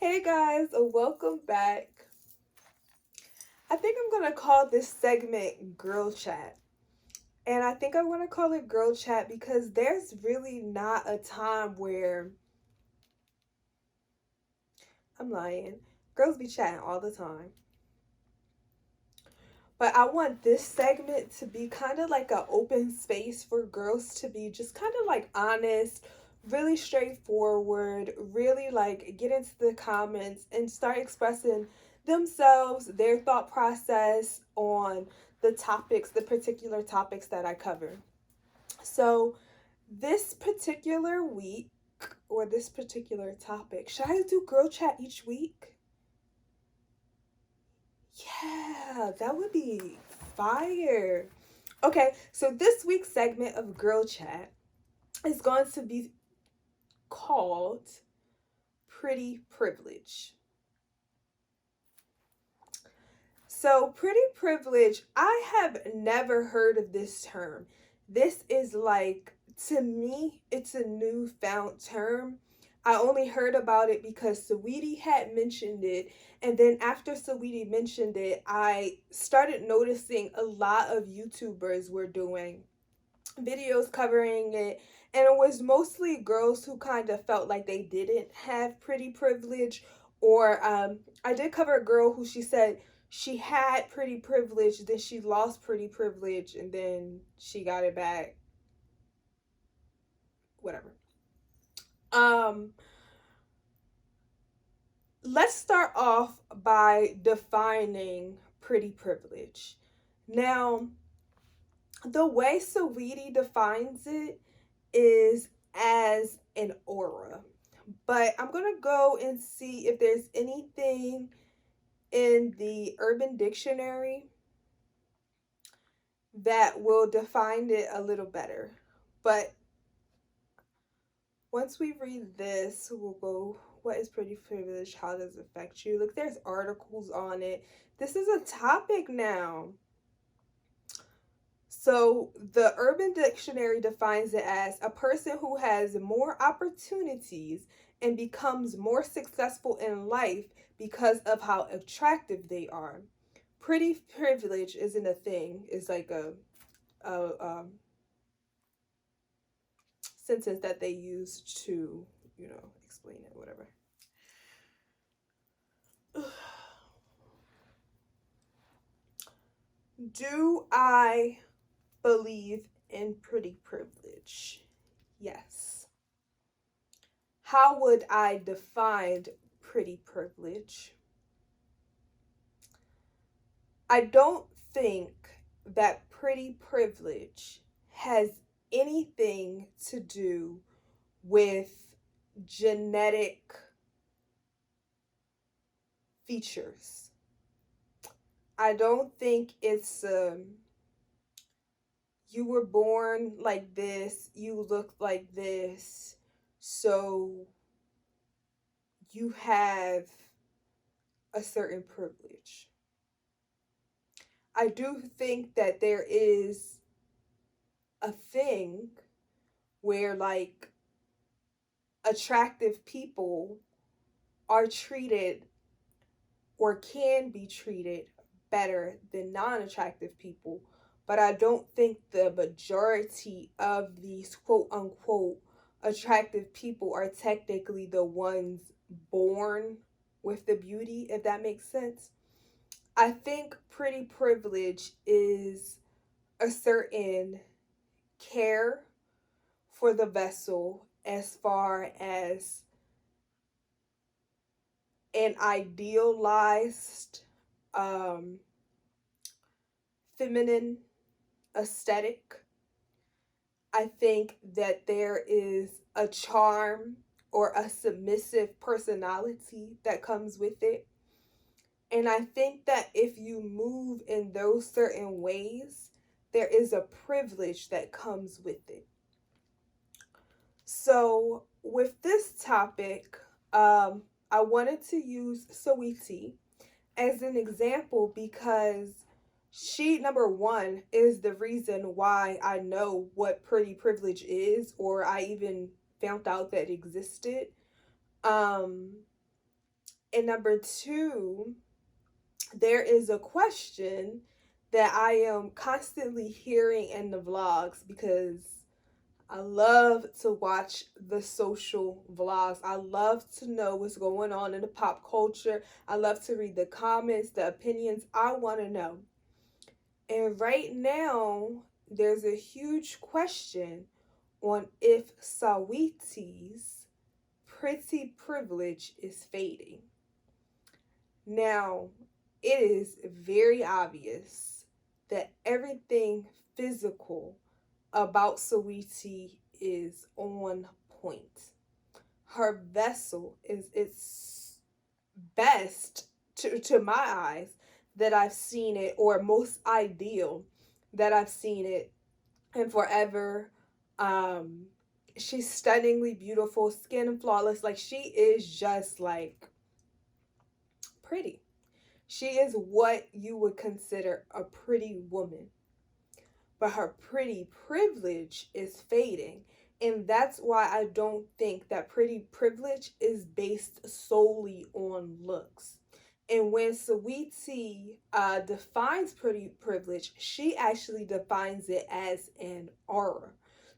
Hey guys, welcome back. I think I'm gonna call this segment Girl Chat. And I think I want to call it Girl Chat because there's really not a time where I'm lying. Girls be chatting all the time. But I want this segment to be kind of like an open space for girls to be just kind of like honest, really straightforward, really like get into the comments and start expressing themselves, their thought process on the particular topics that I cover. So, this particular week or this particular topic, should I do girl chat each week? Yeah, that would be fire. Okay, so this week's segment of Girl Chat is going to be called Pretty Privilege. So, pretty privilege, I have never heard of this term. This is like, to me, it's a newfound term. I only heard about it because Saweetie had mentioned it. And then after Saweetie mentioned it, I started noticing a lot of YouTubers were doing videos covering it. And it was mostly girls who kind of felt like they didn't have pretty privilege. Or I did cover a girl who she said she had pretty privilege, then she lost pretty privilege, and then she got it back. Whatever. Um, let's start off by defining pretty privilege. Now, the way Saweetie defines it is as an aura. But I'm going to go and see if there's anything in the Urban Dictionary that will define it a little better. But once we read this, we'll go, what is pretty privilege? How does it affect you? Look, there's articles on it. This is a topic now. So, the Urban Dictionary defines it as a person who has more opportunities and becomes more successful in life because of how attractive they are. Pretty privilege isn't a thing. It's like a sentence that they use to, explain it, whatever. Do I believe in pretty privilege? Yes. How would I define pretty privilege? I don't think that pretty privilege has anything to do with genetic features. I don't think it's you were born like this, you look like this, so you have a certain privilege. I do think that there is a thing where like attractive people are treated or can be treated better than non-attractive people, but I don't think the majority of these quote unquote attractive people are technically the ones born with the beauty, if that makes sense. I think pretty privilege is a certain care for the vessel as far as an idealized um, feminine aesthetic. I think that there is a charm or a submissive personality that comes with it. And I think that if you move in those certain ways, there is a privilege that comes with it. So, with this topic, I wanted to use Saweetie as an example because she, number one, is the reason why I know what pretty privilege is, or I even found out that it existed. Um, And number two, there is a question that I am constantly hearing in the vlogs because I love to watch the social vlogs. I love to know what's going on in the pop culture. I love to read the comments, the opinions. I want to know. And right now, there's a huge question on if Saweetie's pretty privilege is fading. Now, it is very obvious that everything physical about Saweetie is on point. Her vessel is its best to my eyes that I've seen it, or most ideal that I've seen it in forever. Um, she's stunningly beautiful, skin flawless. Like, she is just like pretty. She is what you would consider a pretty woman, but her pretty privilege is fading. And that's why I don't think that pretty privilege is based solely on looks. And when Saweetie defines pretty privilege, she actually defines it as an aura.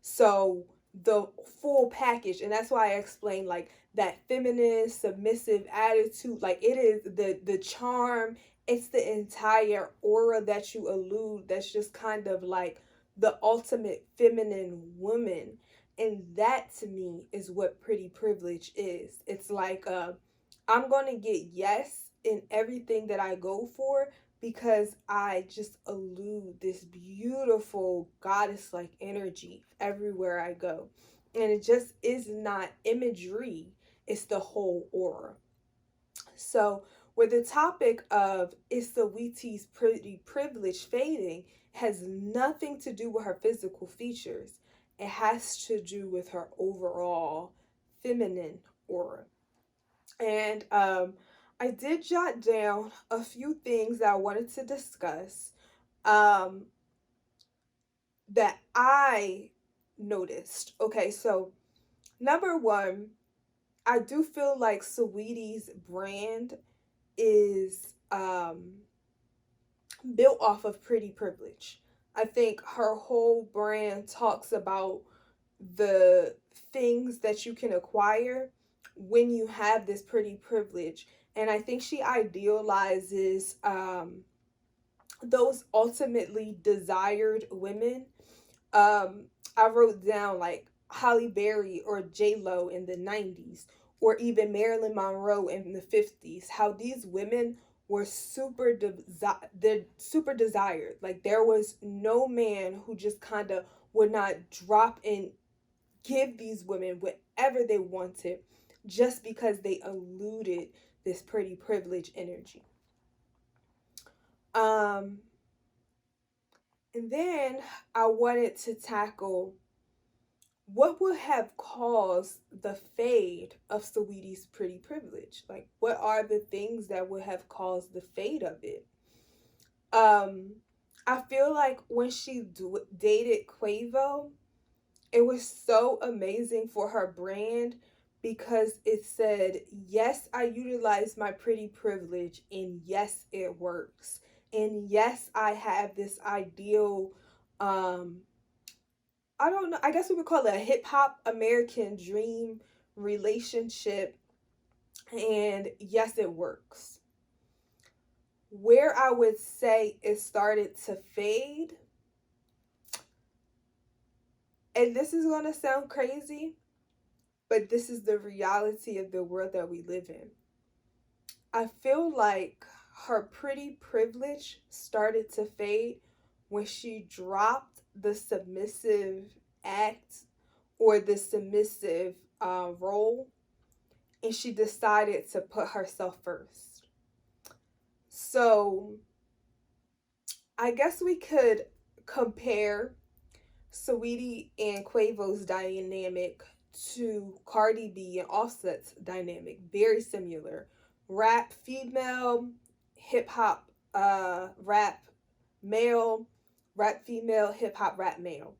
So the full package, and that's why I explained like that feminine, submissive attitude. Like, it is the charm, it's the entire aura that you allude, that's just kind of like the ultimate feminine woman. And that to me is what pretty privilege is. It's like I'm going to get yes in everything that I go for because I just elude this beautiful goddess like energy everywhere I go. And it just is not imagery, it's the whole aura. So, with the topic of is Saweetie's pretty privilege fading, has nothing to do with her physical features. It has to do with her overall feminine aura. And I did jot down a few things that I wanted to discuss um, that I noticed. Okay, so number one, I do feel like Saweetie's brand is built off of pretty privilege. I think her whole brand talks about the things that you can acquire when you have this pretty privilege. And I think she idealizes those ultimately desired women. um I wrote down like Holly Berry or J Lo in the 90s, or even Marilyn Monroe in the 50s, how these women were super desired. Like, there was no man who just kind of would not drop and give these women whatever they wanted just because they eluded this pretty privilege energy. um and then I wanted to tackle what would have caused the fade of Saweetie's pretty privilege? Like, what are the things that would have caused the fade of it? Um, I feel like when she dated Quavo, it was so amazing for her brand because it said, yes, I utilize my pretty privilege, and yes, it works. And yes, I have this ideal I don't know, I guess we would call it a hip hop American dream relationship. And yes, it works. Where I would say it started to fade, and this is going to sound crazy, but this is the reality of the world that we live in. I feel like her pretty privilege started to fade when she dropped the submissive act or the submissive role, and she decided to put herself first. So I guess we could compare Saweetie and Quavo's dynamic to Cardi B and Offset's dynamic. Very similar. Rap female, hip hop rap male, rap female, hip hop rap male.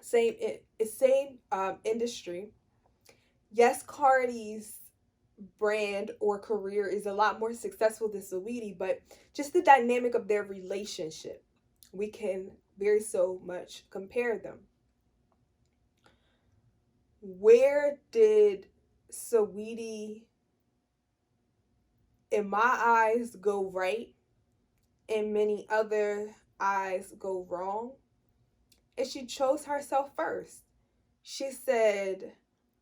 Same industry. Yes, Cardi's brand or career is a lot more successful than Saweetie, but just the dynamic of their relationship, we can very so much compare them. Where did Saweetie, in my eyes, go right and many other eyes go wrong? And she chose herself first. She said,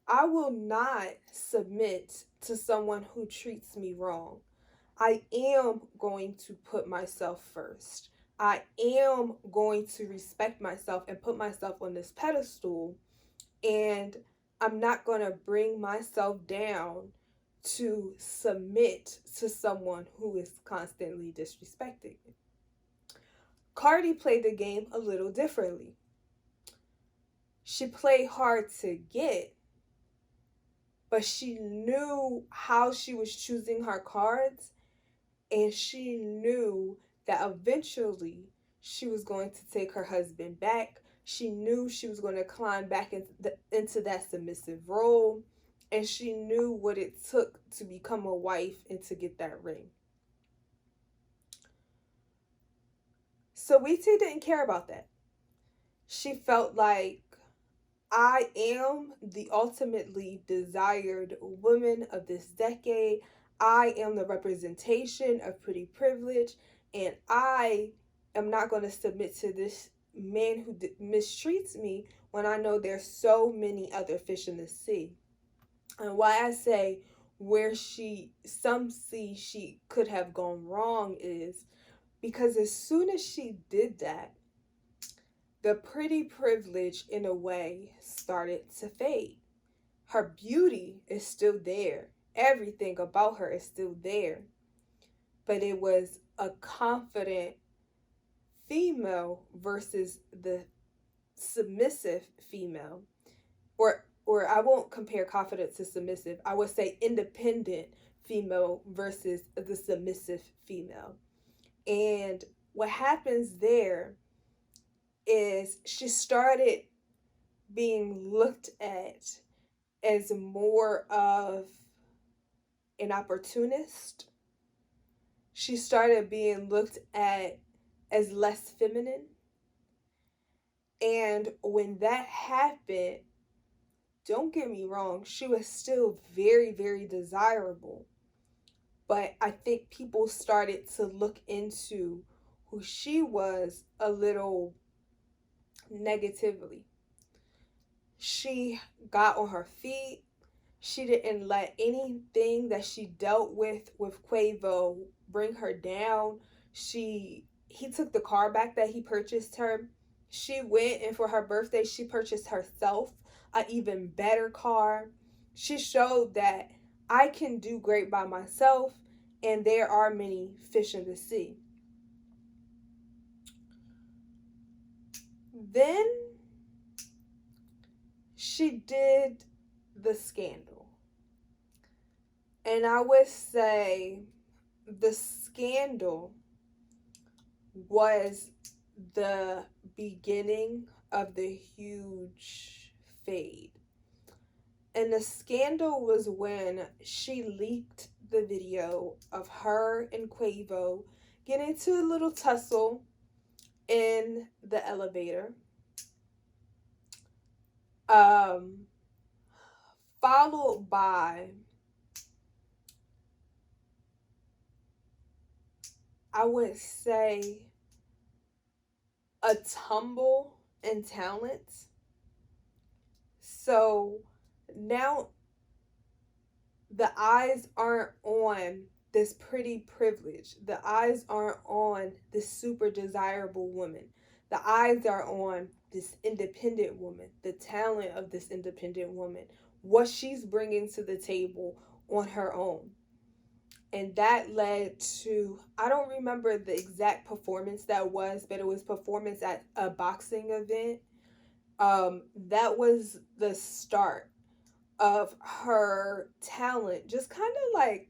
I will not submit to someone who treats me wrong. I am going to put myself first. I am going to respect myself and put myself on this pedestal. And I'm not going to bring myself down to submit to someone who is constantly disrespecting me. Cardi played the game a little differently. She played hard to get, but she knew how she was choosing her cards, and she knew that eventually she was going to take her husband back. She knew she was going to climb back into that submissive role, and she knew what it took to become a wife and to get that ring. Saweetie didn't care about that. She felt like, I am the ultimately desired woman of this decade. I am the representation of pretty privilege, and I am not going to submit to this man who mistreats me when I know there's so many other fish in the sea. And why I say where some see she could have gone wrong is because as soon as she did that, the pretty privilege, in a way, started to fade. Her beauty is still there. Everything about her is still there. But it was a confident female versus the submissive female. Or I won't compare confident to submissive. I would say independent female versus the submissive female. And what happens there is she started being looked at as more of an opportunist. She started being looked at as less feminine. And when that happened, don't get me wrong, she was still very, very desirable. But I think people started to look into who she was a little negatively. She got on her feet. She didn't let anything that she dealt with Quavo bring her down. He took the car back that he purchased her. She went and for her birthday she purchased herself an even better car. She showed that I can do great by myself and there are many fish in the sea. Then she did the scandal. And I would say the scandal was the beginning of the huge fade. And the scandal was when she leaked the video of her and Quavo getting into a little tussle in the elevator. Followed by, I would say, a tumble in talent. So now the eyes aren't on this pretty privilege. The eyes aren't on this super desirable woman. The eyes are on this independent woman, the talent of this independent woman, what she's bringing to the table on her own. And that led to, I don't remember the exact performance that was, but it was performance at a boxing event. That was the start of her talent just kind of like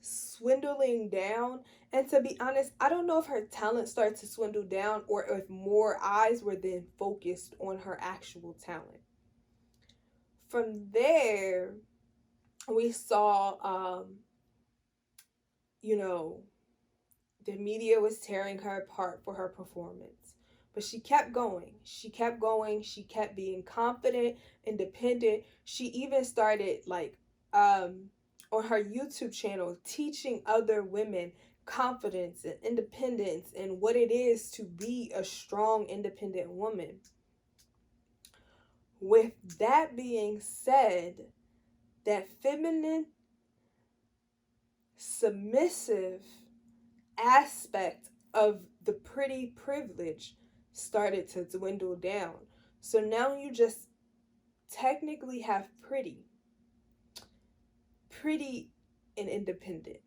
swindling down. And to be honest, I don't know if her talent started to swindle down or if more eyes were then focused on her actual talent. From there, we saw, you know, the media was tearing her apart for her performance. But she kept going. She kept going. She kept being confident, independent. She even started on her YouTube channel teaching other women confidence and independence and what it is to be a strong, independent woman. With that being said, that feminine, submissive aspect of the pretty privilege started to dwindle down. So now you just technically have pretty and independent.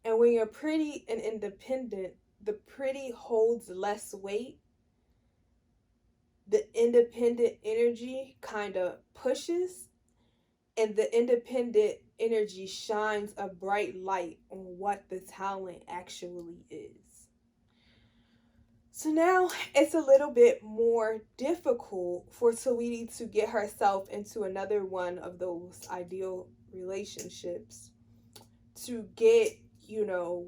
And when you're pretty and independent, the pretty holds less weight. The independent energy kind of pushes, and the independent energy shines a bright light on what the talent actually is. So now it's a little bit more difficult for Saweetie to get herself into another one of those ideal relationships, to get, you know,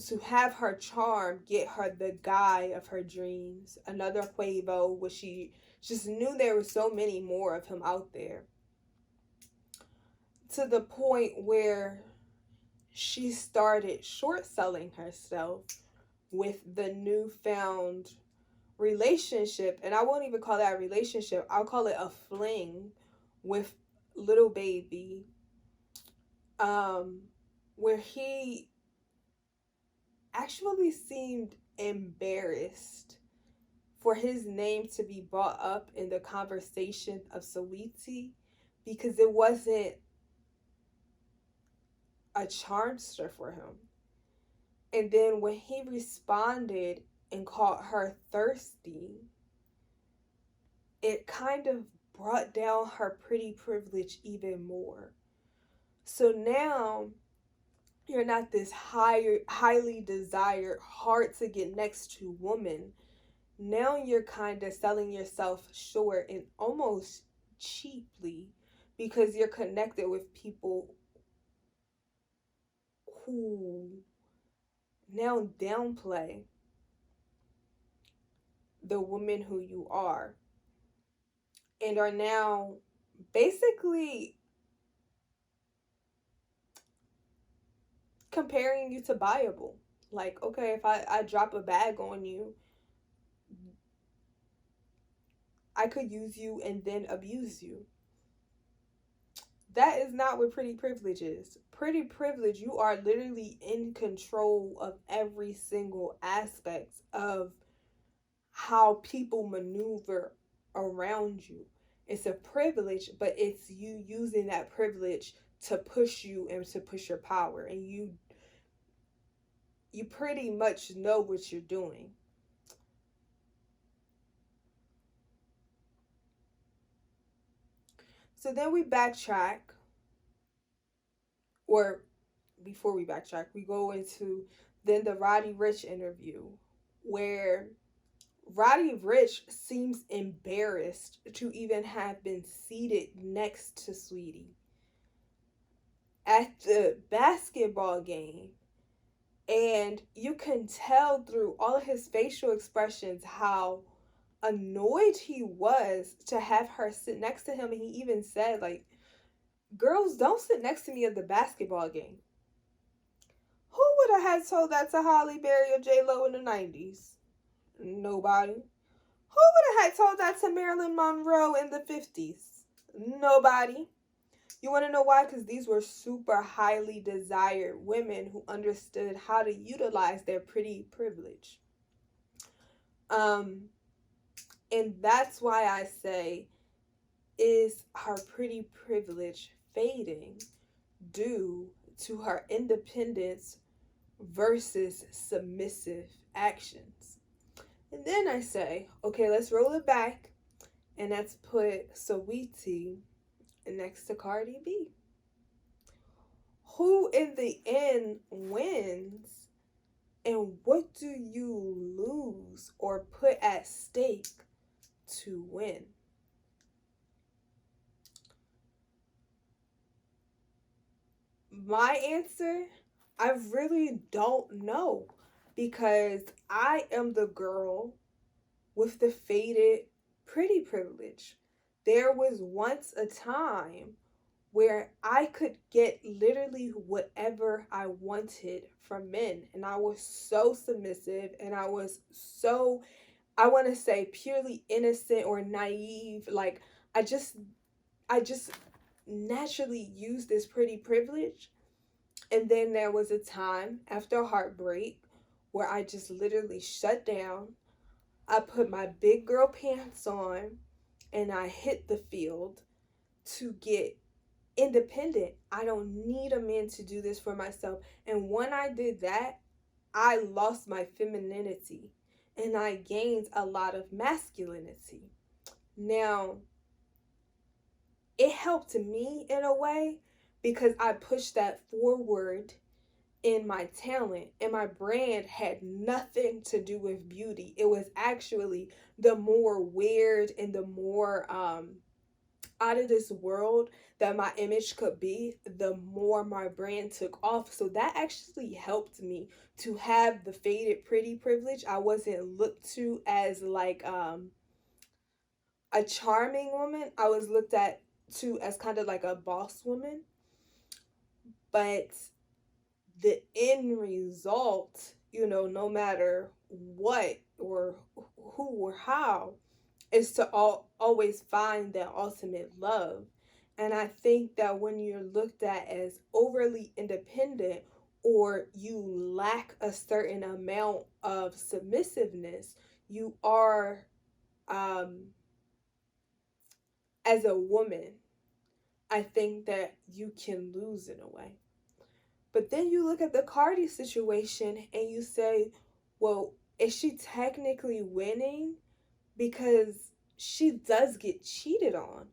to have her charm get her the guy of her dreams, another Quavo, where she just knew there were so many more of him out there, to the point where she started short selling herself with the newfound relationship. And I won't even call that a relationship, I'll call it a fling with Little Baby, where he actually seemed embarrassed for his name to be brought up in the conversation of Saweetie, because it wasn't a charmster for him. And then when he responded and called her thirsty, it kind of brought down her pretty privilege even more. So now you're not this highly desired, hard to get next to woman. Now you're kind of selling yourself short and almost cheaply, because you're connected with people who now downplay the woman who you are, and are now basically comparing you to buyable. Like, okay, if I drop a bag on you, I could use you and then abuse you. That is not what pretty privilege is. Pretty privilege, you are literally in control of every single aspect of how people maneuver around you. It's a privilege, but it's you using that privilege to push you and to push your power. And you pretty much know what you're doing. So then we backtrack, or before we backtrack, we go into then the Roddy Ricch interview, where Roddy Ricch seems embarrassed to even have been seated next to Saweetie at the basketball game. And you can tell through all of his facial expressions how annoyed he was to have her sit next to him. And he even said, like, girls don't sit next to me at the basketball game. Who would have had told that to Holly Berry or J Lo in the 90s? Nobody. Who would have had told that to Marilyn Monroe in the 50s? Nobody. You want to know why? Because these were super highly desired women who understood how to utilize their pretty privilege. And that's why I say, is her pretty privilege fading due to her independence versus submissive actions? And then I say, okay, let's roll it back and let's put Saweetie next to Cardi B. Who in the end wins, and what do you lose or put at stake to win? My answer, I really don't know because I am the girl with the faded pretty privilege. There was once a time where I could get literally whatever I wanted from men. And I was so submissive and I was so, I want to say, purely innocent or naive. Like, I just, I just naturally used this pretty privilege. And then there was a time after a heartbreak where I just literally shut down. I put my big girl pants on and I hit the field to get independent. I don't need a man to do this for myself. And when I did that, I lost my femininity and I gained a lot of masculinity. Now, it helped me in a way because I pushed that forward in my talent, and my brand had nothing to do with beauty. It was actually the more weird and the more out of this world that my image could be, the more my brand took off. So that actually helped me to have the faded pretty privilege. I wasn't looked to as like a charming woman. I was looked at to as kind of like a boss woman. But the end result, no matter what or who or how, is to always find that ultimate love. And I think that when you're looked at as overly independent or you lack a certain amount of submissiveness, you are, um, as a woman, I think that you can lose in a way. But then you look at the Cardi situation and you say, well, is she technically winning? Because she does get cheated on.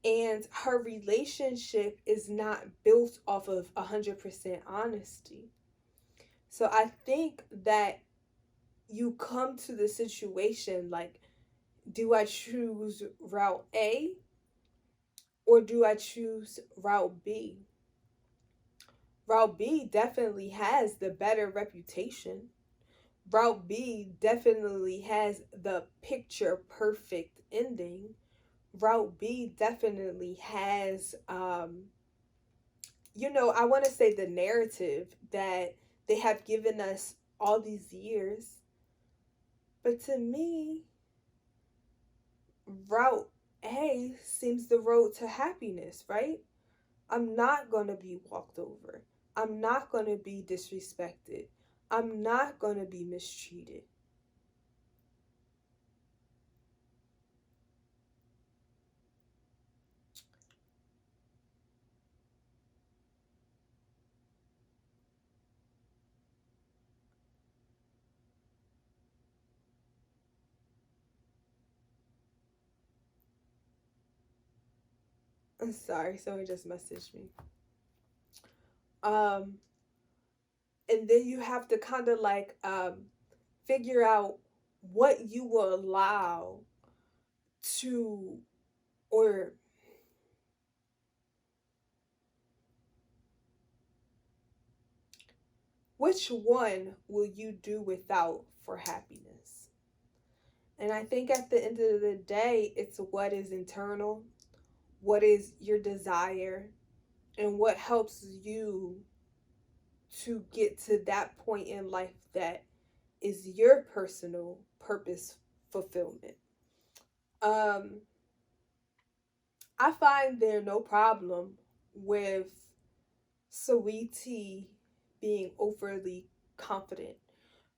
And her relationship is not built off of 100% honesty. So I think that you come to the situation like, do I choose route A or do I choose route B? Route B definitely has the better reputation. Route B definitely has the picture perfect ending. Route B definitely has, I want to say the narrative that they have given us all these years. But to me, Route A seems the road to happiness, right? I'm not going to be walked over. I'm not going to be disrespected. I'm not going to be mistreated. I'm sorry, someone just messaged me. Um, and then you have to kind of like figure out what you will allow to, or which one will you do without for happiness. And I think at the end of the day, it's what is internal, what is your desire, and what helps you to get to that point in life that is your personal purpose fulfillment. Um, I find there no problem with Saweetie being overly confident.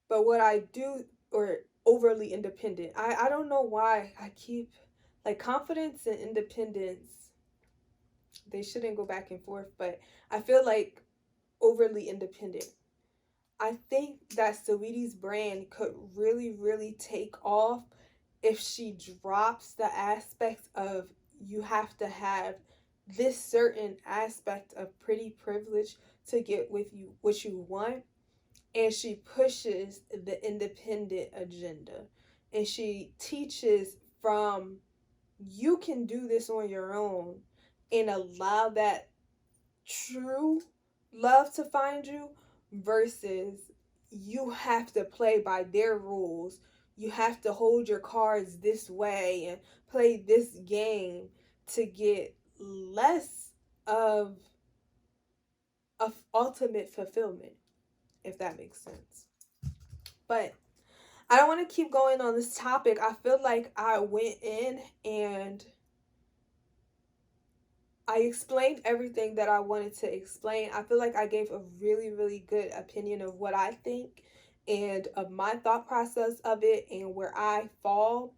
But what I do, or overly independent, I don't know why I keep, like, confidence and independence, they shouldn't go back and forth, but I feel like overly independent. I think that Saweetie's brand could really, really take off if she drops the aspect of you have to have this certain aspect of pretty privilege to get with you what you want, and she pushes the independent agenda and she teaches from you can do this on your own and allow that true love to find you versus you have to play by their rules. You have to hold your cards this way and play this game to get less of ultimate fulfillment, if that makes sense. But I don't want to keep going on this topic. I feel like I went in and I explained everything that I wanted to explain. I feel like I gave a really, really good opinion of what I think and of my thought process of it and where I fall.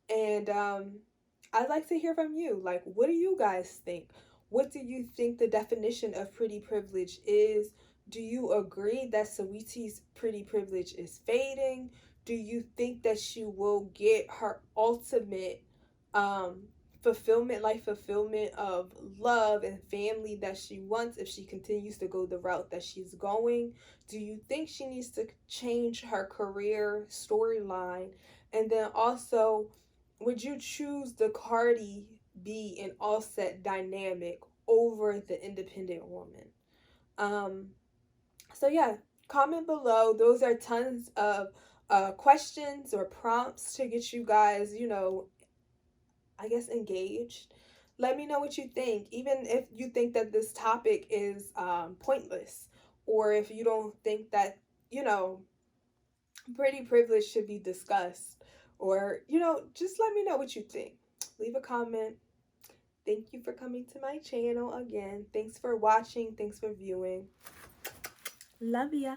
And I'd like to hear from you. Like, what do you guys think? What do you think the definition of pretty privilege is? Do you agree that Saweetie's pretty privilege is fading? Do you think that she will get her ultimate um, fulfillment, life fulfillment of love and family that she wants if she continues to go the route that she's going? Do you think she needs to change her career storyline? And then also, would you choose the Cardi B and Offset dynamic over the independent woman? Um, so yeah, comment below. Those are tons of questions or prompts to get you guys, I guess engaged. Let me know what you think, even if you think that this topic is pointless, or if you don't think that you know pretty privilege should be discussed, or just let me know what you think. Leave a comment. Thank you for coming to my channel again. Thanks for watching. Thanks for viewing. Love ya.